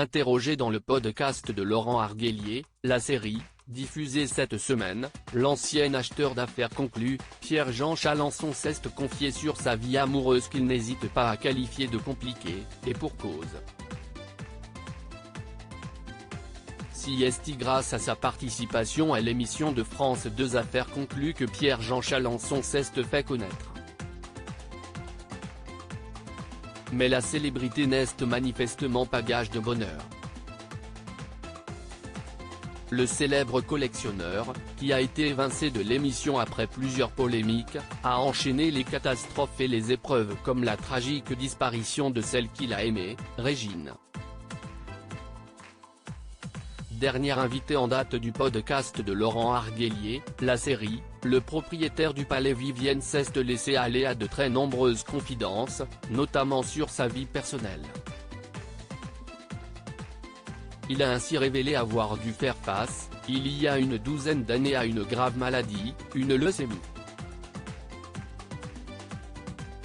Interrogé dans le podcast de Laurent Arguelier, la série, diffusée cette semaine, l'ancien acheteur d'affaires conclu, Pierre-Jean Chalençon s'est confié sur sa vie amoureuse qu'il n'hésite pas à qualifier de compliquée, et pour cause. C'est grâce à sa participation à l'émission de France 2 Affaires conclues que Pierre-Jean Chalençon s'est fait connaître. Mais la célébrité n'est manifestement pas gage de bonheur. Le célèbre collectionneur, qui a été évincé de l'émission après plusieurs polémiques, a enchaîné les catastrophes et les épreuves comme la tragique disparition de celle qu'il a aimée, Régine. Dernière invitée en date du podcast de Laurent Arguelier, la série, le propriétaire du palais Vivienne s'est laissé aller à de très nombreuses confidences, notamment sur sa vie personnelle. Il a ainsi révélé avoir dû faire face, il y a une douzaine d'années, à une grave maladie, une leucémie.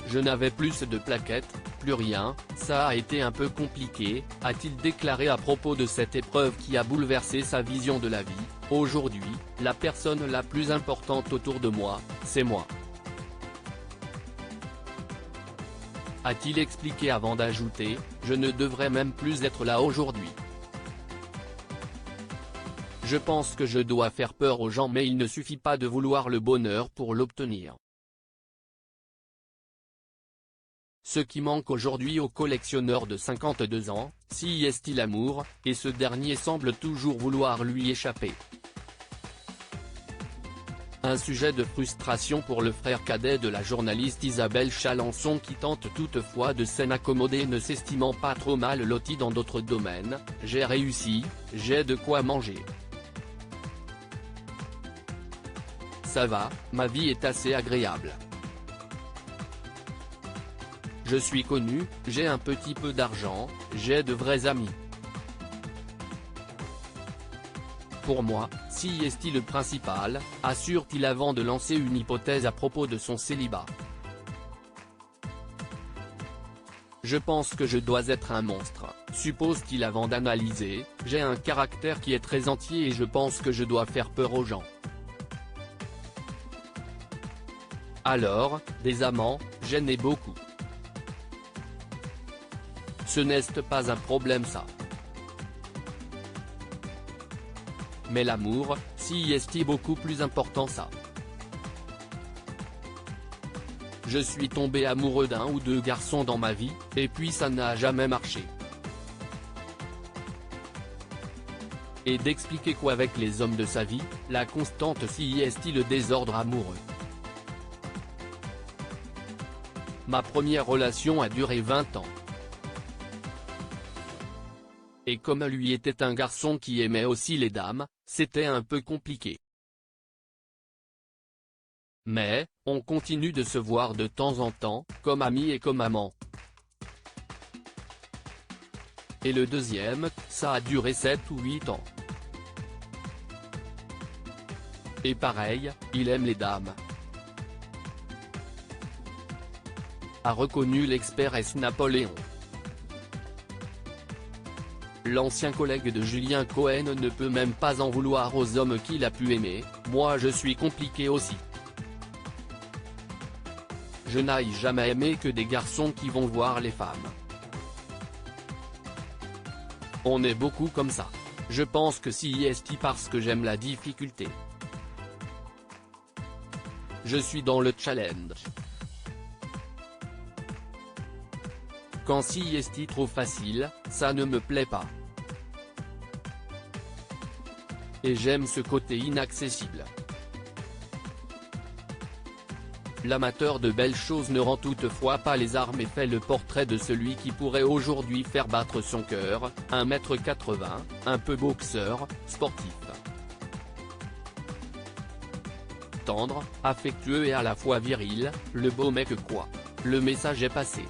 Je n'avais plus de plaquettes, plus rien, ça a été un peu compliqué, a-t-il déclaré à propos de cette épreuve qui a bouleversé sa vision de la vie. Aujourd'hui, la personne la plus importante autour de moi, c'est moi. A-t-il expliqué avant d'ajouter, je ne devrais même plus être là aujourd'hui. Je pense que je dois faire peur aux gens, mais il ne suffit pas de vouloir le bonheur pour l'obtenir. Ce qui manque aujourd'hui au collectionneur de 52 ans, c'est l'amour, et ce dernier semble toujours vouloir lui échapper. Un sujet de frustration pour le frère cadet de la journaliste Isabelle Chalençon, qui tente toutefois de s'en accommoder, ne s'estimant pas trop mal loti dans d'autres domaines. J'ai réussi, j'ai de quoi manger. Ça va, ma vie est assez agréable. Je suis connu, j'ai un petit peu d'argent, j'ai de vrais amis. Pour moi, c'est le principal, assure-t-il avant de lancer une hypothèse à propos de son célibat. Je pense que je dois être un monstre, suppose-t-il avant d'analyser, j'ai un caractère qui est très entier et je pense que je dois faire peur aux gens. Alors, des amants, j'en ai beaucoup. Ce n'est pas un problème ça. Mais l'amour, c'est beaucoup plus important ça. Je suis tombé amoureux d'un ou deux garçons dans ma vie, et puis ça n'a jamais marché. Et d'expliquer qu'avec les hommes de sa vie, la constante c'est le désordre amoureux. Ma première relation a duré 20 ans. Et comme lui était un garçon qui aimait aussi les dames, c'était un peu compliqué. Mais, on continue de se voir de temps en temps, comme amis et comme amants. Et le deuxième, ça a duré 7 ou 8 ans. Et pareil, il aime les dames. A reconnu l'expert S. Napoléon. L'ancien collègue de Julien Cohen ne peut même pas en vouloir aux hommes qu'il a pu aimer, moi je suis compliqué aussi. Je n'ai jamais aimé que des garçons qui vont voir les femmes. On est beaucoup comme ça. Je pense que c'est parce que j'aime la difficulté. Je suis dans le challenge. Quand c'est trop facile, ça ne me plaît pas. Et j'aime ce côté inaccessible. L'amateur de belles choses ne rend toutefois pas les armes et fait le portrait de celui qui pourrait aujourd'hui faire battre son cœur, 1m80, un peu boxeur, sportif. Tendre, affectueux et à la fois viril, le beau mec quoi. Le message est passé.